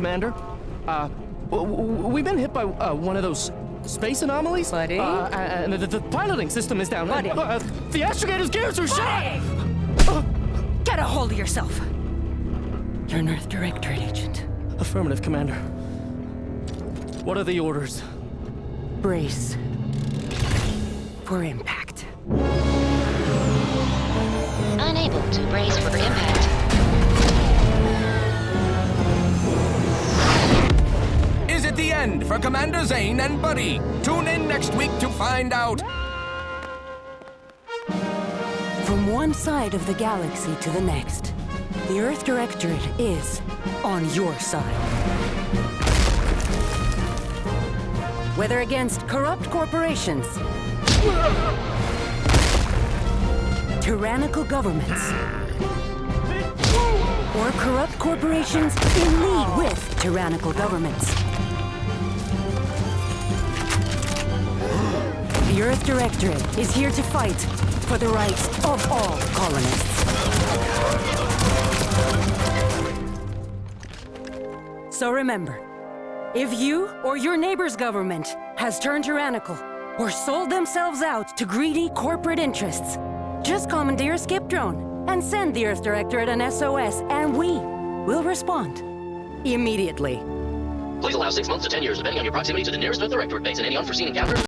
Commander. We've been hit by one of those space anomalies. Buddy? And the piloting system is down. Buddy? The astrogator's gears are shot! Get a hold of yourself. You're an Earth Directorate agent. Affirmative, Commander. What are the orders? Brace for impact. Unable to brace for impact. Is it the end for Commander Zane and Buddy? Tune in next week to find out. From one side of the galaxy to the next, the Earth Directorate is on your side. Whether against corrupt corporations, tyrannical governments, or corrupt corporations in league with tyrannical governments. The Earth Directorate is here to fight for the rights of all colonists. So remember, if you or your neighbor's government has turned tyrannical or sold themselves out to greedy corporate interests, just commandeer a skip drone and send the Earth Directorate an SOS, and we will respond immediately. Please allow 6 months to 10 years, depending on your proximity to the nearest Earth Directorate base and any unforeseen encounters.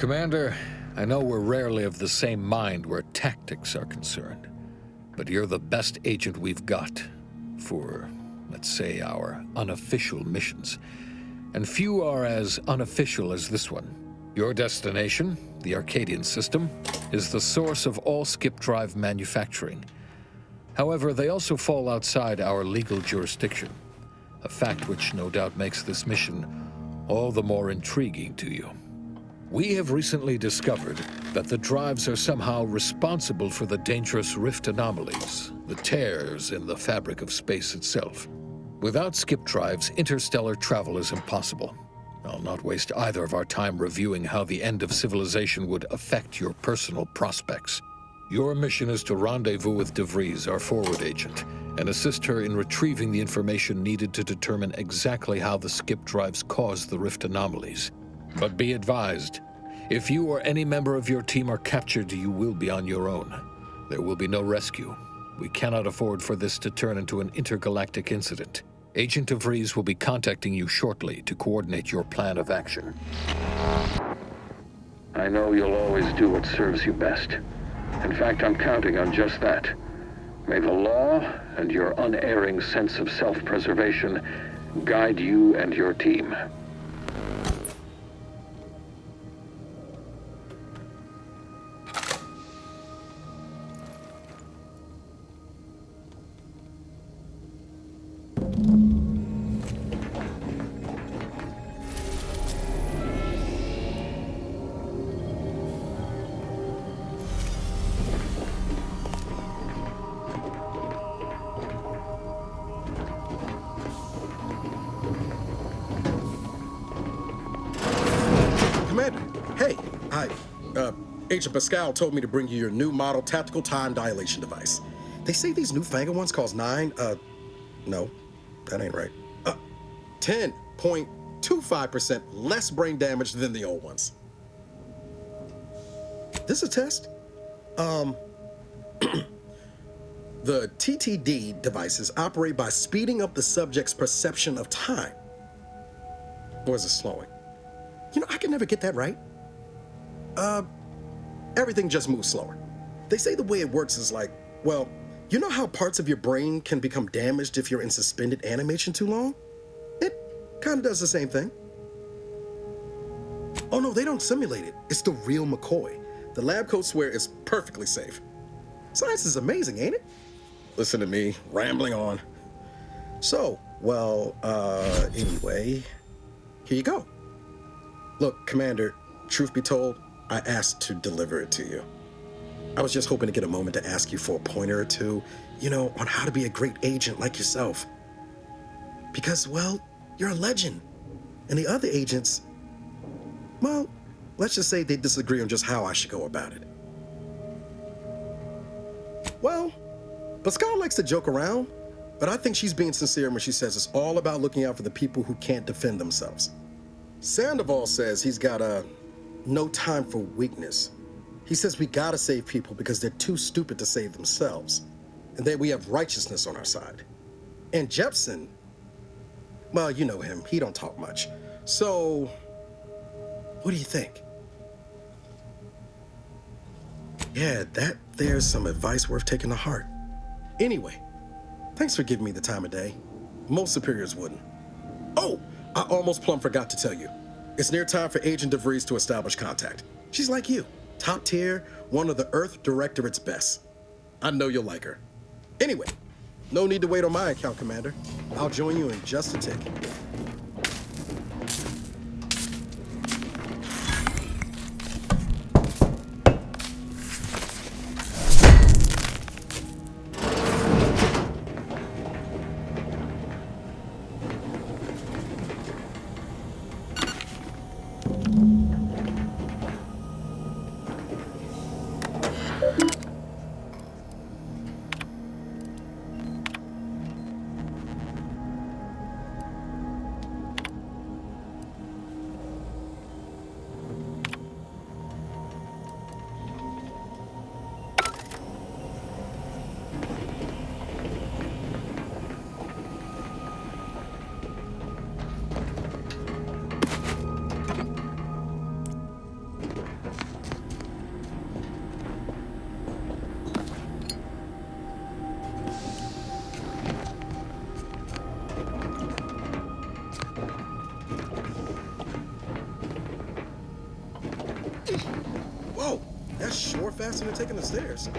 Commander, I know we're rarely of the same mind where tactics are concerned, but you're the best agent we've got for, let's say, our unofficial missions. And few are as unofficial as this one. Your destination, the Arcadian system, is the source of all skip drive manufacturing. However, they also fall outside our legal jurisdiction, a fact which no doubt makes this mission all the more intriguing to you. We have recently discovered that the drives are somehow responsible for the dangerous rift anomalies, the tears in the fabric of space itself. Without skip drives, interstellar travel is impossible. I'll not waste either of our time reviewing how the end of civilization would affect your personal prospects. Your mission is to rendezvous with De Vries, our forward agent, and assist her in retrieving the information needed to determine exactly how the skip drives cause the rift anomalies. But be advised, if you or any member of your team are captured, you will be on your own. There will be no rescue. We cannot afford for this to turn into an intergalactic incident. Agent De Vries will be contacting you shortly to coordinate your plan of action. I know you'll always do what serves you best. In fact, I'm counting on just that. May the law and your unerring sense of self-preservation guide you and your team. Agent Pascal told me to bring you your new model tactical time dilation device. They say these newfangled ones cause no, that ain't right. 10.25% less brain damage than the old ones. This a test? The TTD devices operate by speeding up the subject's perception of time. Or is it slowing? You know, I can never get that right. Everything just moves slower. They say the way it works is like, well, you know how parts of your brain can become damaged if you're in suspended animation too long? It kind of does the same thing. Oh no, they don't simulate it. It's the real McCoy. The lab coats swear it's perfectly safe. Science is amazing, ain't it? Listen to me, rambling on. So, well, anyway, here you go. Look, Commander, truth be told, I asked to deliver it to you. I was just hoping to get a moment to ask you for a pointer or two, you know, on how to be a great agent like yourself. Because, well, you're a legend. And the other agents, well, let's just say they disagree on just how I should go about it. Well, Pascal likes to joke around, but I think she's being sincere when she says it's all about looking out for the people who can't defend themselves. Sandoval says he's got no time for weakness. He says we gotta save people because they're too stupid to save themselves, and that we have righteousness on our side. And Jepson, well, you know him, he don't talk much. So, what do you think? Yeah, there's some advice worth taking to heart. Anyway, thanks for giving me the time of day. Most superiors wouldn't. Oh, I almost plumb forgot to tell you. It's near time for Agent De Vries to establish contact. She's like you, top tier, one of the Earth Directorate's best. I know you'll like her. Anyway, no need to wait on my account, Commander. I'll join you in just a tick. faster than taking the stairs.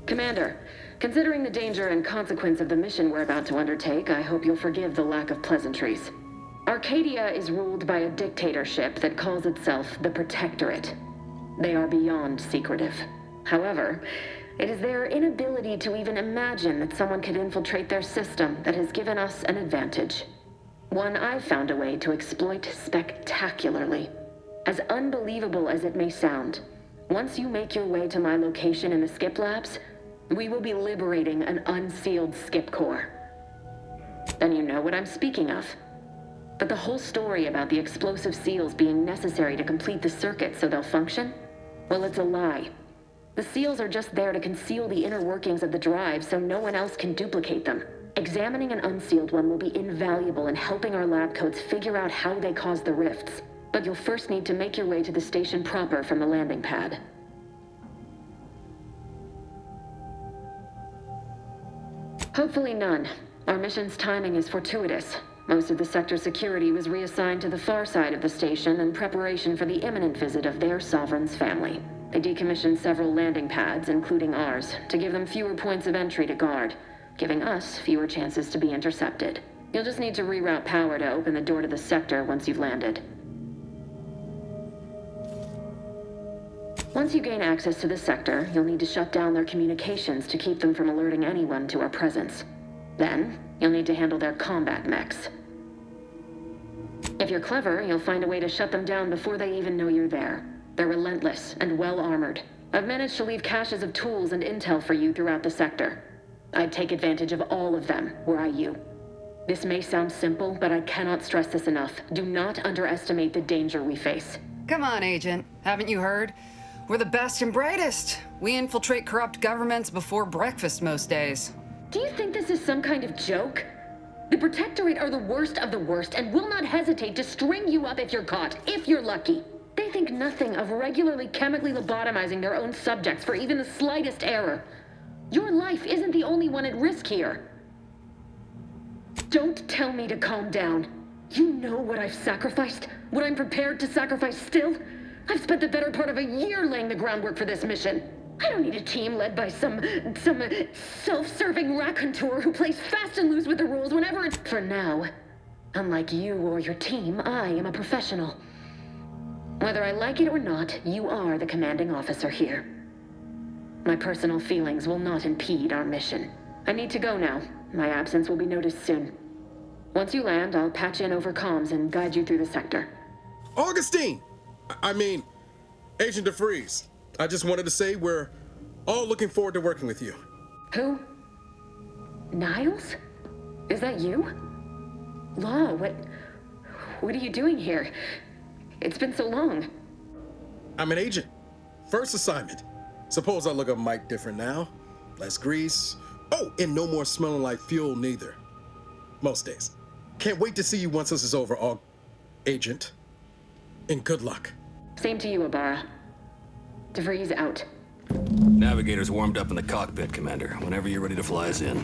Commander, considering the danger and consequence of the mission we're about to undertake, I hope you'll forgive the lack of pleasantries. Arcadia is ruled by a dictatorship that calls itself the Protectorate. They are beyond secretive. However, it is their inability to even imagine that someone could infiltrate their system that has given us an advantage. One I've found a way to exploit spectacularly. As unbelievable as it may sound, once you make your way to my location in the Skip Labs, we will be liberating an unsealed Skip core. Then you know what I'm speaking of. But the whole story about the explosive seals being necessary to complete the circuit so they'll function? Well, it's a lie. The seals are just there to conceal the inner workings of the drive so no one else can duplicate them. Examining an unsealed one will be invaluable in helping our lab coats figure out how they cause the rifts. But you'll first need to make your way to the station proper from the landing pad. Hopefully none. Our mission's timing is fortuitous. Most of the sector's security was reassigned to the far side of the station in preparation for the imminent visit of their sovereign's family. They decommissioned several landing pads, including ours, to give them fewer points of entry to guard, giving us fewer chances to be intercepted. You'll just need to reroute power to open the door to the sector once you've landed. Once you gain access to the sector, you'll need to shut down their communications to keep them from alerting anyone to our presence. Then, you'll need to handle their combat mechs. If you're clever, you'll find a way to shut them down before they even know you're there. They're relentless and well-armored. I've managed to leave caches of tools and intel for you throughout the sector. I'd take advantage of all of them, were I you. This may sound simple, but I cannot stress this enough. Do not underestimate the danger we face. Come on, Agent. Haven't you heard? We're the best and brightest. We infiltrate corrupt governments before breakfast most days. Do you think this is some kind of joke? The Protectorate are the worst of the worst and will not hesitate to string you up if you're caught, if you're lucky. They think nothing of regularly chemically lobotomizing their own subjects for even the slightest error. Your life isn't the only one at risk here. Don't tell me to calm down. You know what I've sacrificed, what I'm prepared to sacrifice still. I've spent the better part of a year laying the groundwork for this mission. I don't need a team led by some self-serving raconteur who plays fast and loose with the rules whenever it's... For now, unlike you or your team, I am a professional. Whether I like it or not, you are the commanding officer here. My personal feelings will not impede our mission. I need to go now. My absence will be noticed soon. Once you land, I'll patch in over comms and guide you through the sector. Augustine! I mean, Agent DeFreeze. I just wanted to say we're all looking forward to working with you. Who? Niles? Is that you? Law, what are you doing here? It's been so long. I'm an agent. First assignment. Suppose I look a mite different now. Less grease. Oh, and no more smelling like fuel neither. Most days. Can't wait to see you once this is over, Agent. And good luck. Same to you, Ibarra. DeVries out. Navigator's warmed up in the cockpit, Commander. Whenever you're ready to fly us in.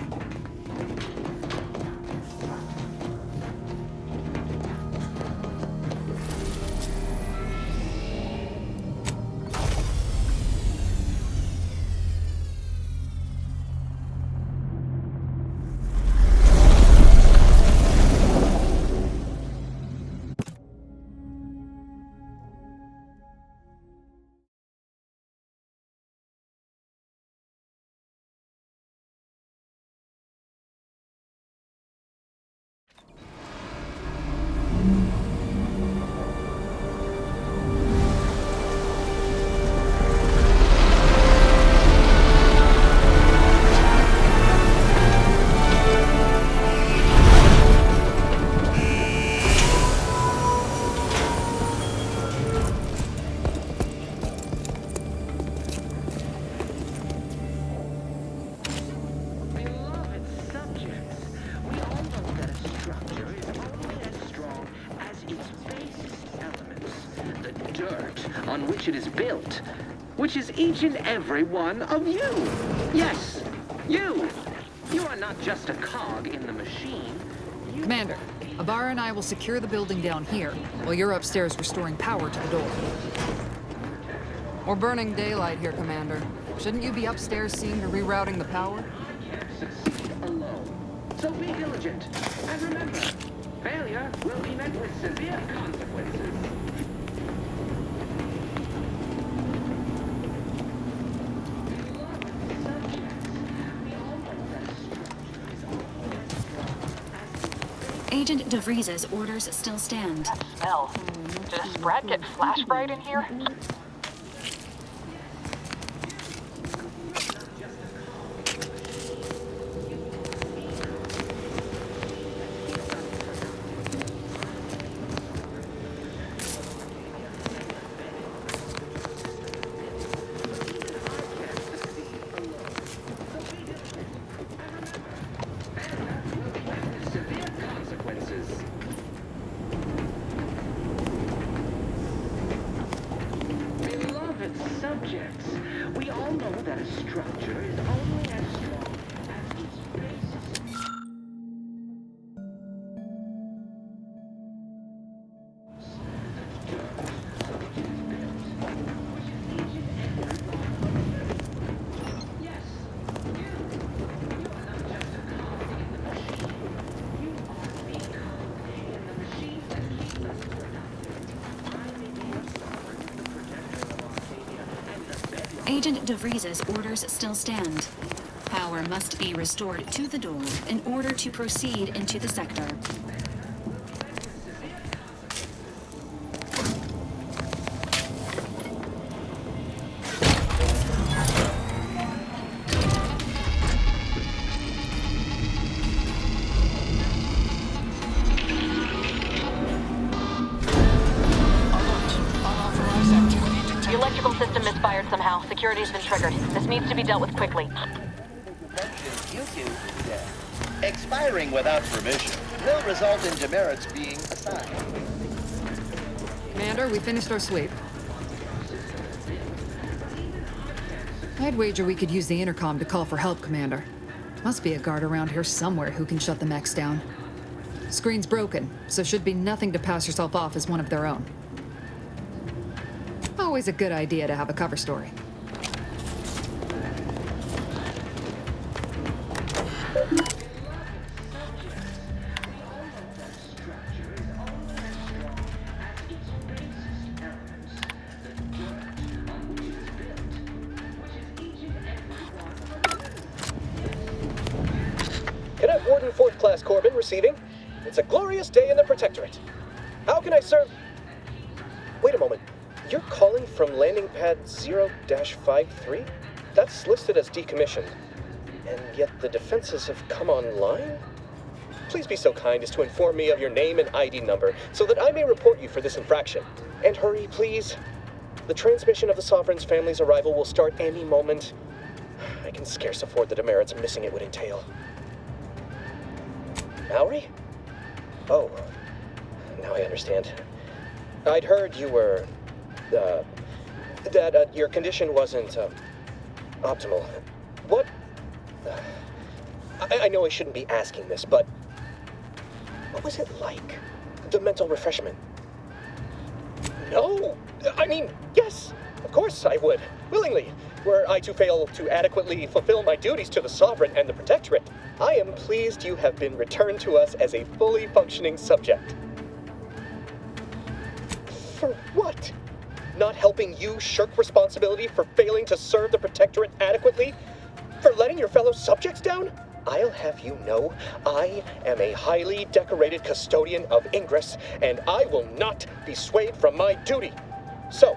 on which it is built, which is each and every one of you. Yes, you. You are not just a cog in the machine. Commander, Abara and I will secure the building down here, while you're upstairs restoring power to the door. We're burning daylight here, Commander. Shouldn't you be upstairs seeing to rerouting the power? Succeed alone. So be diligent. And remember, failure will be met with severe consequences. Agent DeVries's orders still stand. Smell. Does Sprat get flash bright in here? Subjects, we all know that a structure is only as strong as its basis. Yes, you are not just a cog in the machine. You are the cog in the machine that keeps us productive. I may be your sovereign, the protector of Arcadia. Agent DeVries's orders still stand. Power must be restored to the door in order to proceed into the sector. The electrical system misfired somehow. Security's been triggered. This needs to be dealt with quickly. Expiring without permission will result in demerits being assigned. Commander, we finished our sweep. I'd wager we could use the intercom to call for help, Commander. Must be a guard around here somewhere who can shut the mechs down. Screen's broken, so should be nothing to pass yourself off as one of their own. Always a good idea to have a cover story. Cadet Warden 4th Class Corbin receiving. It's a glorious day in the Protectorate. How can I serve? Wait a moment. You're calling from landing pad 0-53? That's listed as decommissioned. And yet the defenses have come online? Please be so kind as to inform me of your name and ID number so that I may report you for this infraction. And hurry, please. The transmission of the Sovereign's family's arrival will start any moment. I can scarce afford the demerits missing it would entail. Mallory? Oh, now I understand. I'd heard you were... that your condition wasn't, optimal. What? I know I shouldn't be asking this, but what was it like? The mental refreshment? No! I mean, yes! Of course I would. Willingly. Were I to fail to adequately fulfill my duties to the Sovereign and the Protectorate, I am pleased you have been returned to us as a fully functioning subject. For what? Not helping you shirk responsibility for failing to serve the Protectorate adequately? For letting your fellow subjects down? I'll have you know, I am a highly decorated custodian of Ingress, and I will not be swayed from my duty. So,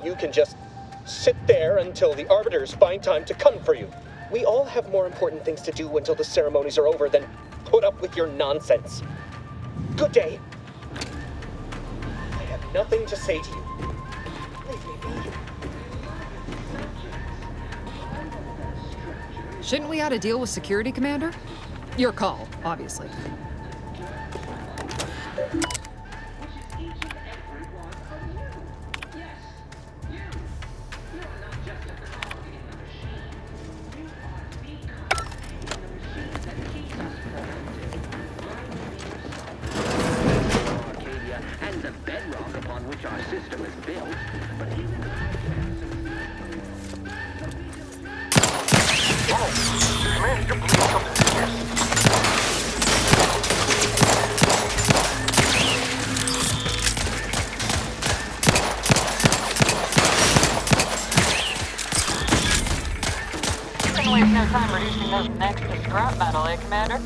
you can just sit there until the Arbiters find time to come for you. We all have more important things to do until the ceremonies are over than put up with your nonsense. Good day. I have nothing to say to you. Leave me be. Shouldn't we add a deal with security, Commander? Your call, obviously. hard time reducing those necks to scrap metal, eh, Commander?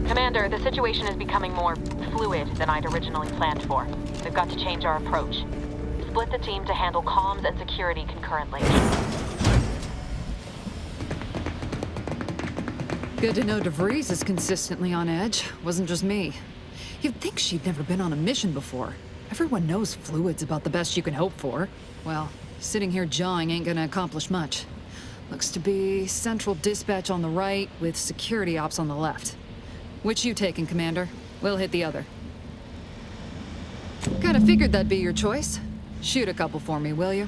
Commander, the situation is becoming more fluid than I'd originally planned for. We've got to change our approach. Split the team to handle comms and security concurrently. Good to know DeVries is consistently on edge. Wasn't just me. You'd think she'd never been on a mission before. Everyone knows fluid's about the best you can hope for. Well, sitting here jawing ain't gonna accomplish much. Looks to be central dispatch on the right with security ops on the left. Which you taking, Commander? We'll hit the other. Kinda figured that'd be your choice. Shoot a couple for me, will you?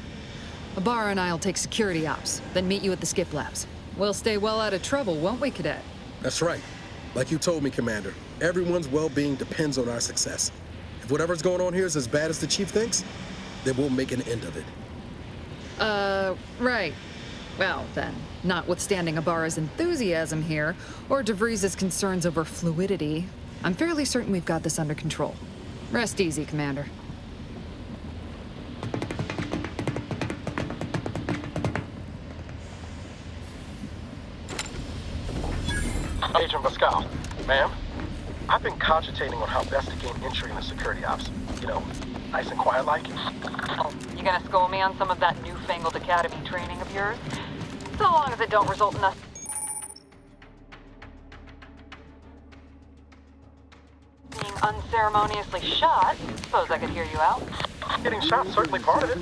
Ibarra and I'll take security ops, then meet you at the skip labs. We'll stay well out of trouble, won't we, Cadet? That's right. Like you told me, Commander, everyone's well-being depends on our success. If whatever's going on here is as bad as the Chief thinks, then we'll make an end of it. Right. Well, then, notwithstanding Ibarra's enthusiasm here, or DeVries' concerns over fluidity, I'm fairly certain we've got this under control. Rest easy, Commander. Agent Pascal, ma'am, I've been cogitating on how best to gain entry in the security ops. You know, nice and quiet like. Oh, you gonna school me on some of that newfangled academy training of yours? So long as it don't result in us being unceremoniously shot, suppose I could hear you out. Getting shot's certainly part of it.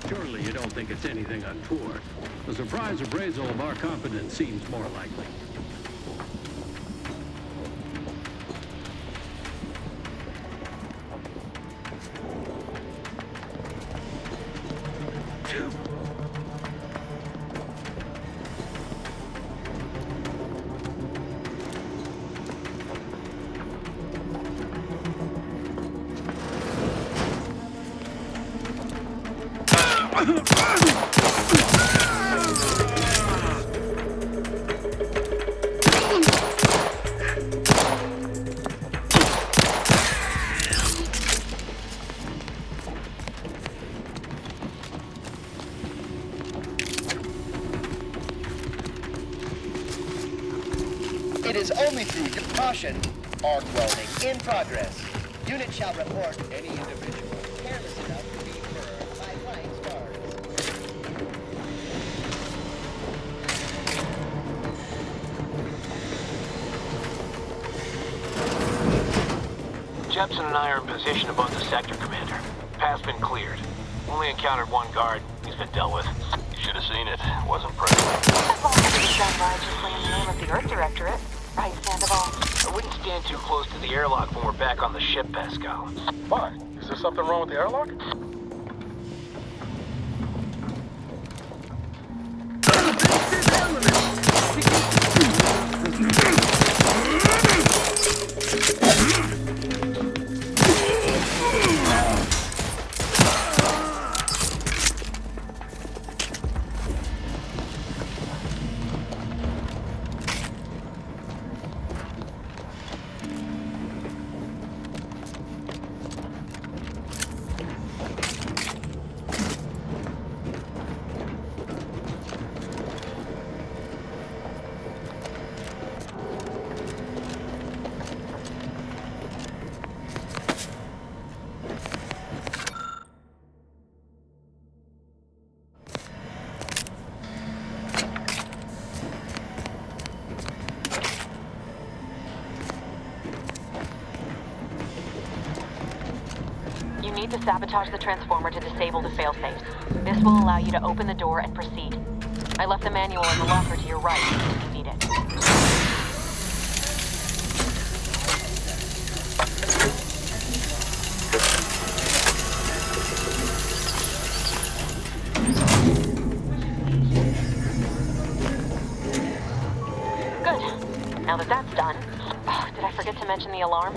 Surely you don't think it's anything untoward. The surprise appraisal of our competence seems more likely. It is only through caution. Arc welding in progress. Unit shall report any individual careless enough to be burned by flying stars. Jepson and I are in position above the sector, Commander. Path's been cleared. Only encountered one guard. He's been dealt with. You should have seen it. Wasn't present. As long as it was done righteously in the name of the Earth Directorate. Right, Sandoval? I wouldn't stand too close to the airlock when we're back on the ship, Pascal. Why? Is there something wrong with the airlock? Need to sabotage the transformer to disable the failsafes. This will allow you to open the door and proceed. I left the manual in the locker to your right if you need it. Good. Now that that's done, did I forget to mention the alarm?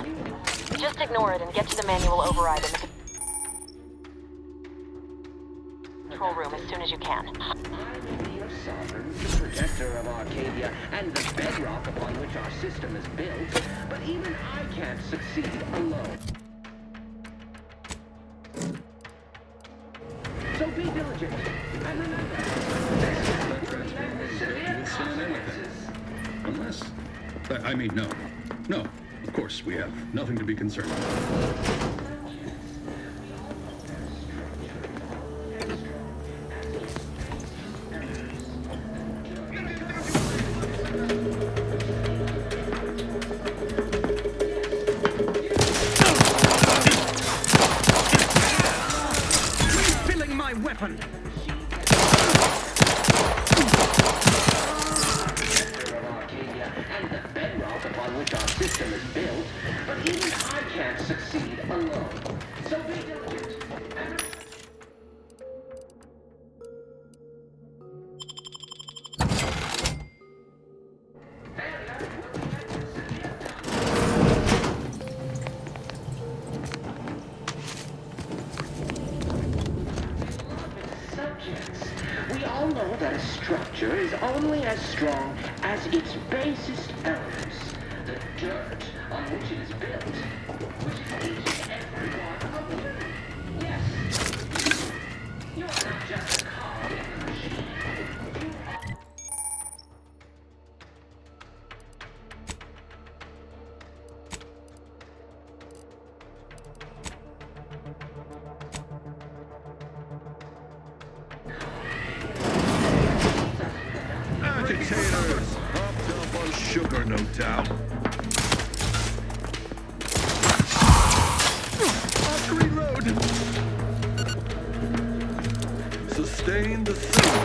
Just ignore it and get to the manual override in the control control room as soon as you can. Your sovereign, the protector of Arcadia, and the bedrock upon which our system is built. But even I can't succeed alone. So be diligent, and remember, Unless... I mean, no. No, of course, we have nothing to be concerned about. Weapon! And the bedrock upon which our system is built, but even I can't succeed alone. So be diligent. We all know that a structure is only as strong as its basest elements, the dirt on which it is built, which is each and every one of you. Yes, you are not just a cog in the machine. Agitators! Hopped up on sugar, no doubt. Reload! Sustain the signal.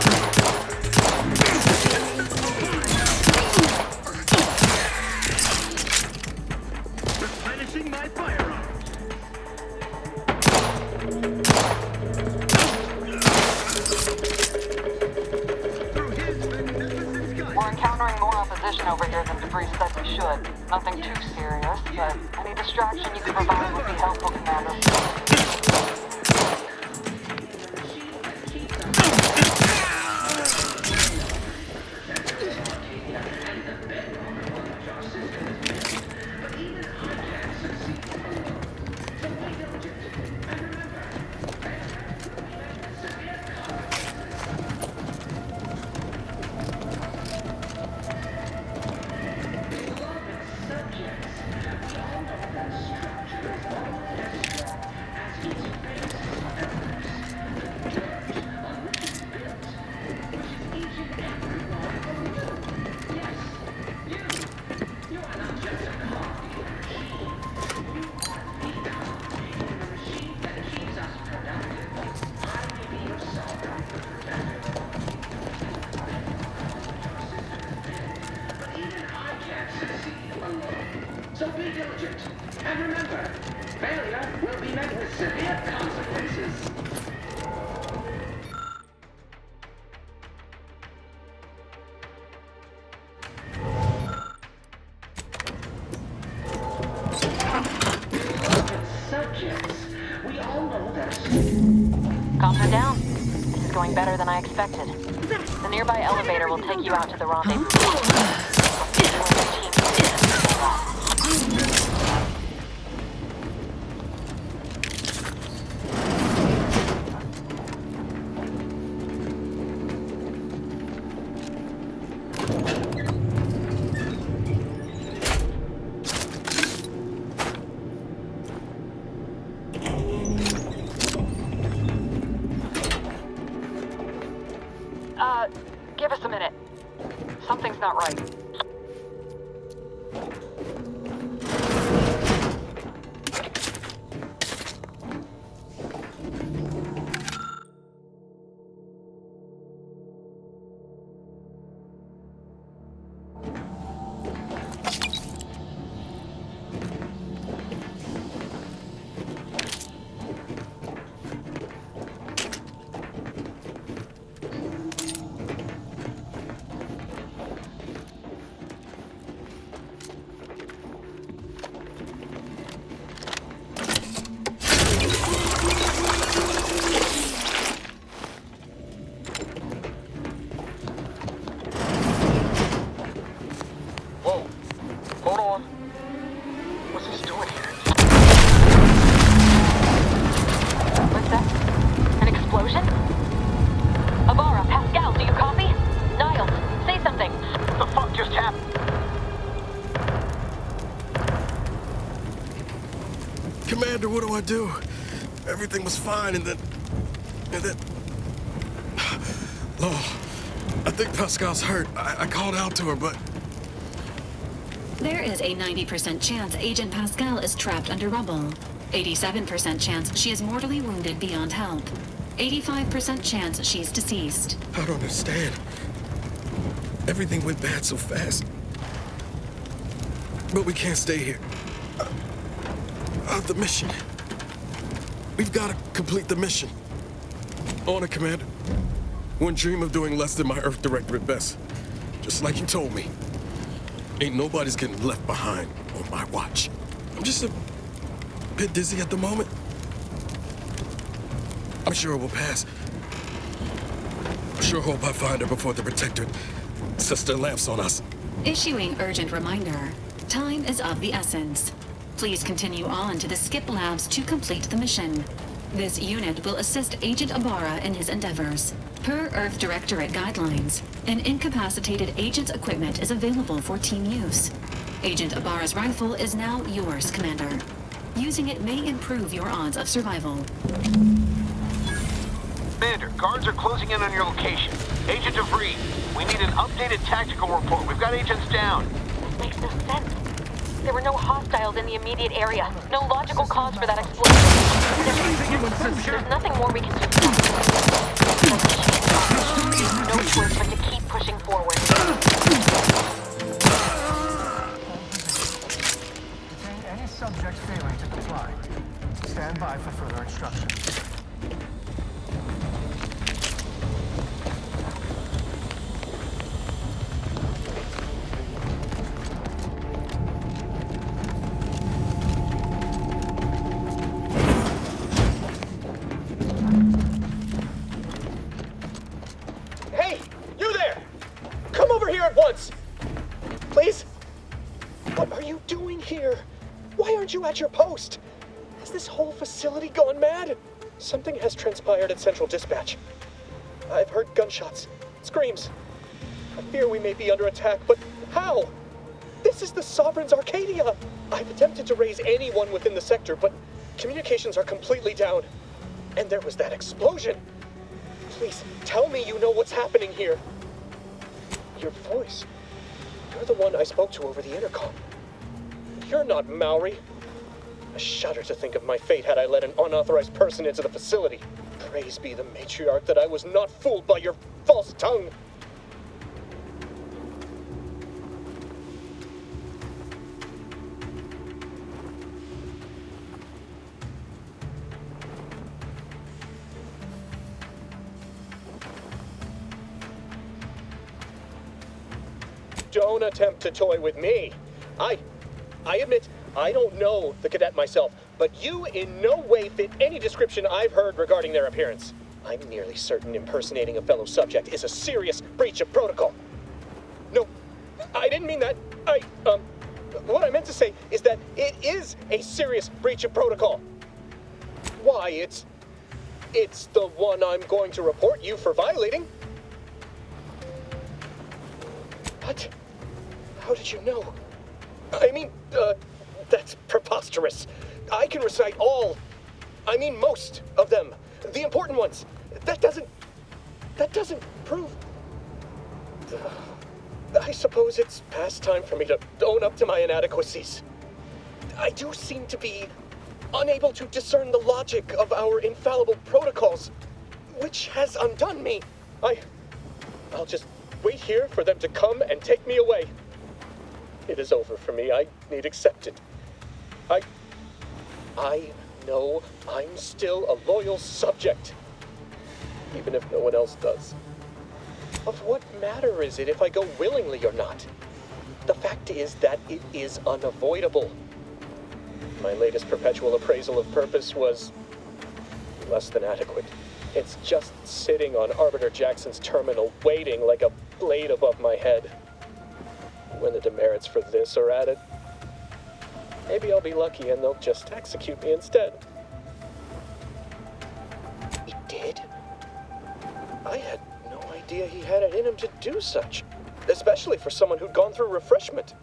Replenishing my firearm. We're encountering more opposition over here than DeVries said we should. Nothing too serious, but any distraction you can provide would be helpful, Commander. So be diligent. And remember, failure will be met with severe consequences. Subjects, we all know that... Comms are down. This is going better than I expected. The nearby elevator will take you out to the rendezvous. Give us a minute. Something's not right. knew everything was fine, and then... Oh, I think Pascal's hurt. I called out to her, but... There is a 90% chance Agent Pascal is trapped under rubble. 87% chance she is mortally wounded beyond help. 85% chance she's deceased. I don't understand. Everything went bad so fast. But we can't stay here. The mission. We've got to complete the mission. On it, Commander. Wouldn't dream of doing less than my Earth Director at best. Just like you told me. Ain't nobody's getting left behind on my watch. I'm just a bit dizzy at the moment. I'm sure it will pass. I sure hope I find her before the Protectorate sets their lamps on us. Issuing urgent reminder. Time is of the essence. Please continue on to the Skip Labs to complete the mission. This unit will assist Agent Ibarra in his endeavors. Per Earth Directorate guidelines, an incapacitated agent's equipment is available for team use. Agent Ibarra's rifle is now yours, Commander. Using it may improve your odds of survival. Commander, guards are closing in on your location. Agent DeVries, we need an updated tactical report. We've got agents down. Makes no sense. There were no hostiles in the immediate area. No logical cause for that explosion. There's nothing more we can do. No choice but to keep pushing forward. Detain any subject failing to comply. Stand by for further instructions. You at your post? Has this whole facility gone mad? Something has transpired at Central Dispatch. I've heard gunshots, screams. I fear we may be under attack, but how? This is the Sovereign's Arcadia. I've attempted to raise anyone within the sector, but communications are completely down. And there was that explosion. Please, tell me you know what's happening here. Your voice. You're the one I spoke to over the intercom. You're not Maori. I shudder to think of my fate had I let an unauthorized person into the facility. Praise be the matriarch that I was not fooled by your false tongue. Don't attempt to toy with me. I admit, I don't know the cadet myself, but you in no way fit any description I've heard regarding their appearance. I'm nearly certain impersonating a fellow subject is a serious breach of protocol. No, I didn't mean that. What I meant to say is that it is a serious breach of protocol. Why, it's the one I'm going to report you for violating. What? How did you know? I mean, that's preposterous. I can recite most of them. The important ones. That doesn't prove... I suppose it's past time for me to own up to my inadequacies. I do seem to be unable to discern the logic of our infallible protocols, which has undone me. I'll just wait here for them to come and take me away. It is over for me. I need accepted. I know I'm still a loyal subject, even if no one else does. Of what matter is it if I go willingly or not? The fact is that it is unavoidable. My latest perpetual appraisal of purpose was less than adequate. It's just sitting on Arbiter Jackson's terminal, waiting like a blade above my head. When the demerits for this are added, maybe I'll be lucky and they'll just execute me instead. He did? I had no idea he had it in him to do such, especially for someone who'd gone through refreshment.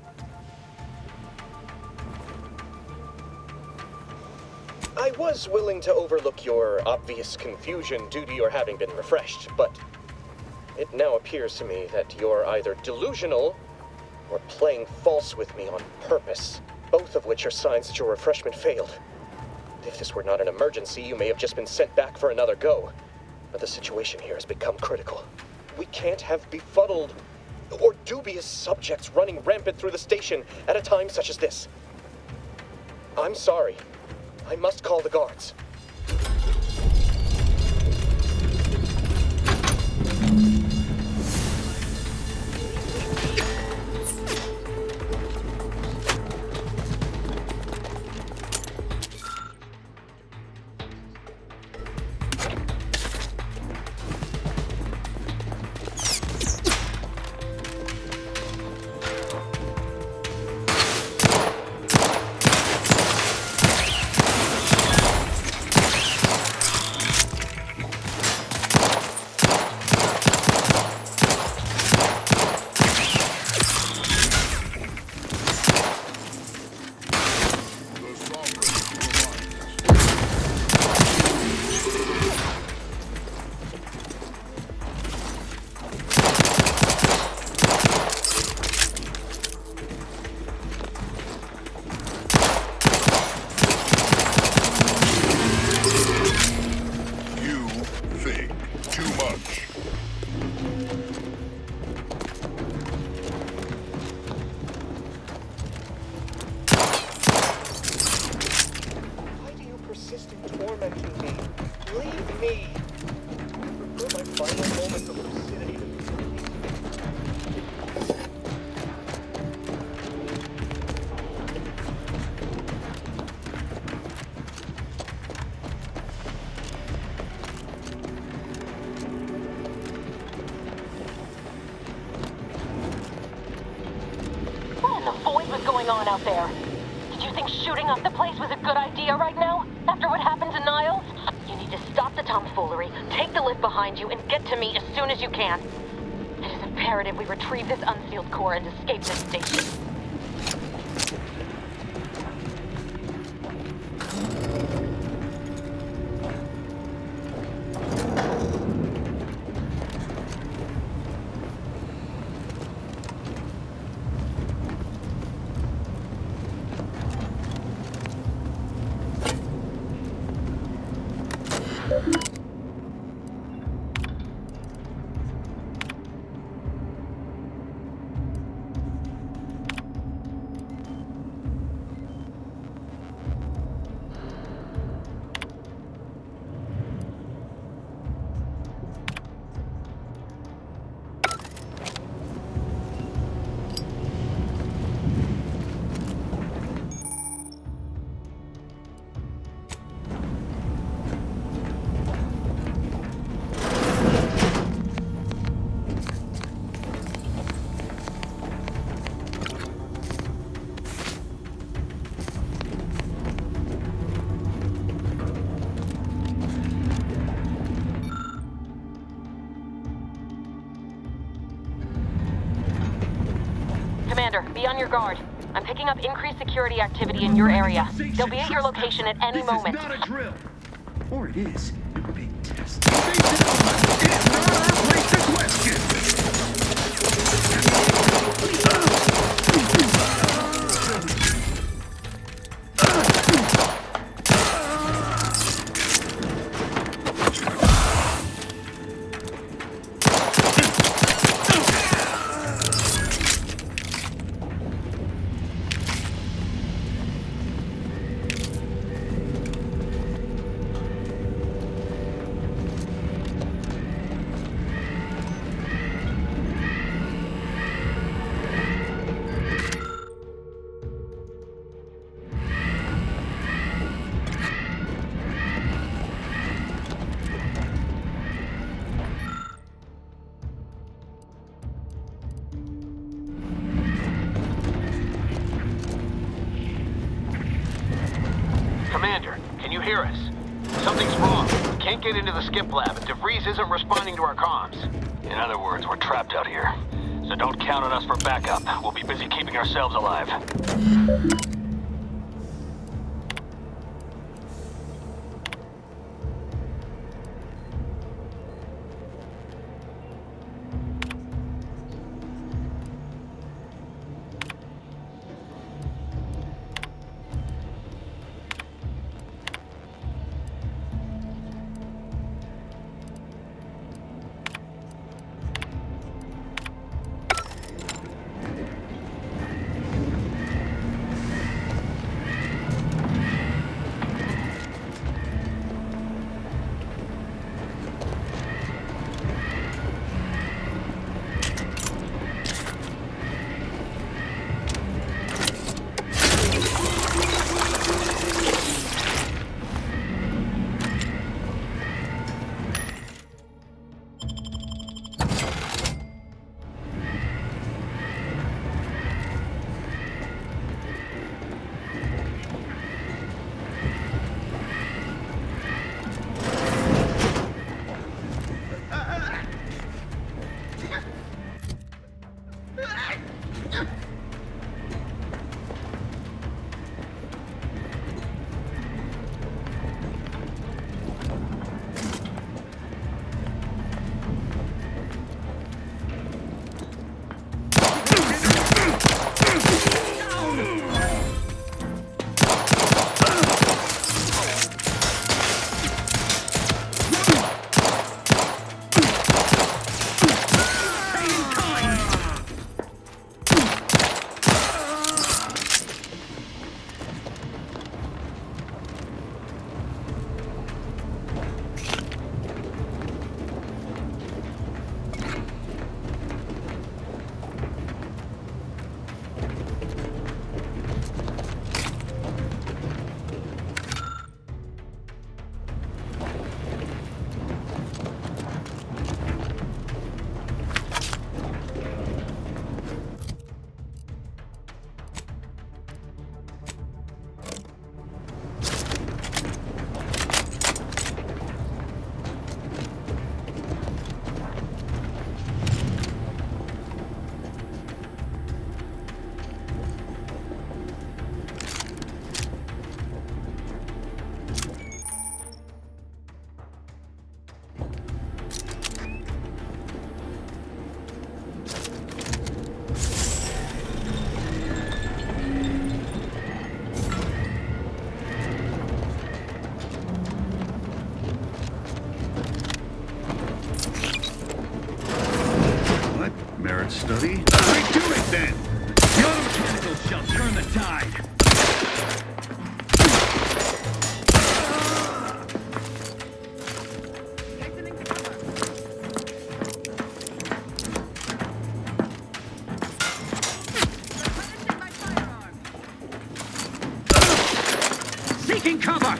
I was willing to overlook your obvious confusion due to your having been refreshed, but it now appears to me that you're either delusional or playing false with me on purpose, both of which are signs that your refreshment failed. If this were not an emergency, you may have just been sent back for another go. But the situation here has become critical. We can't have befuddled or dubious subjects running rampant through the station at a time such as this. I'm sorry. I must call the guards. On out there. Did you think shooting up the place was a good idea right now? After what happened to Niles? You need to stop the tomfoolery, take the lift behind you, and get to me as soon as you can. It is imperative we retrieve this unsealed core and escape this station. Commander, be on your guard. I'm picking up increased security activity in your area. They'll be at your location at any moment. This is not a drill. Or it is. A big test. It's not our place to question. Commander, can you hear us? Something's wrong. We can't get into the skip lab, and DeVries isn't responding to our comms. In other words, we're trapped out here. So don't count on us for backup. We'll be busy keeping ourselves alive. buddy. Right to it, then. The auto-mechanicals shall turn the tide. Seeking cover!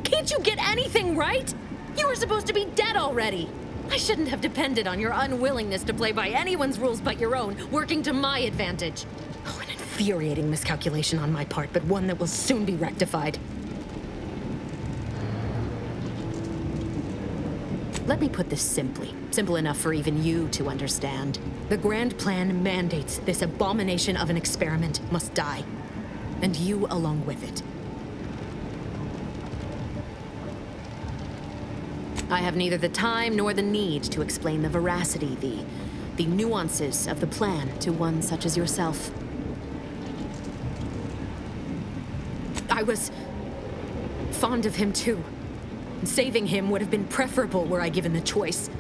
Can't you get anything right? You were supposed to be dead already. I shouldn't have depended on your unwillingness to play by anyone's rules but your own, working to my advantage. Oh, an infuriating miscalculation on my part, but one that will soon be rectified. Let me put this simply. Simple enough for even you to understand. The grand plan mandates this abomination of an experiment must die. And you along with it. I have neither the time nor the need to explain the veracity, the nuances of the plan to one such as yourself. I was fond of him too. Saving him would have been preferable were I given the choice.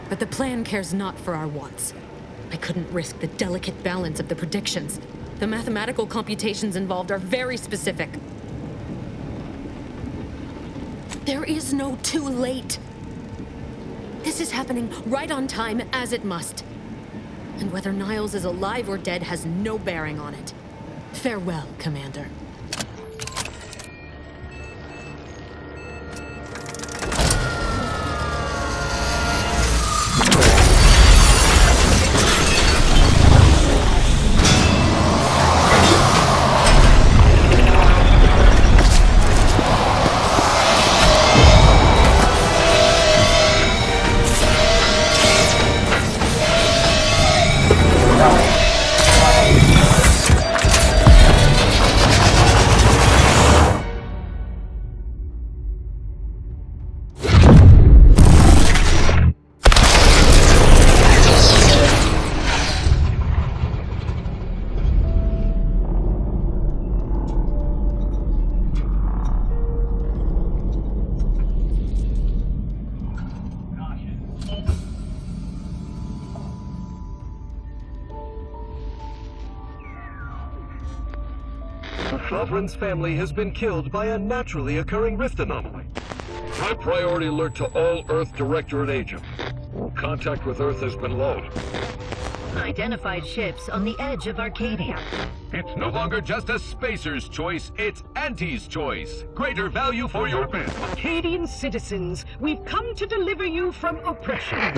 But the plan cares not for our wants. I couldn't risk the delicate balance of the predictions. The mathematical computations involved are very specific. There is no too late. This is happening right on time, as it must. And whether Niles is alive or dead has no bearing on it. Farewell, Commander. Sovereign's family has been killed by a naturally occurring rift anomaly. High priority alert to all Earth Directorate agents. Contact with Earth has been low. Identified ships on the edge of Arcadia. It's no longer just a spacer's choice, it's Auntie's choice. Greater value for your bid. Arcadian citizens, we've come to deliver you from oppression.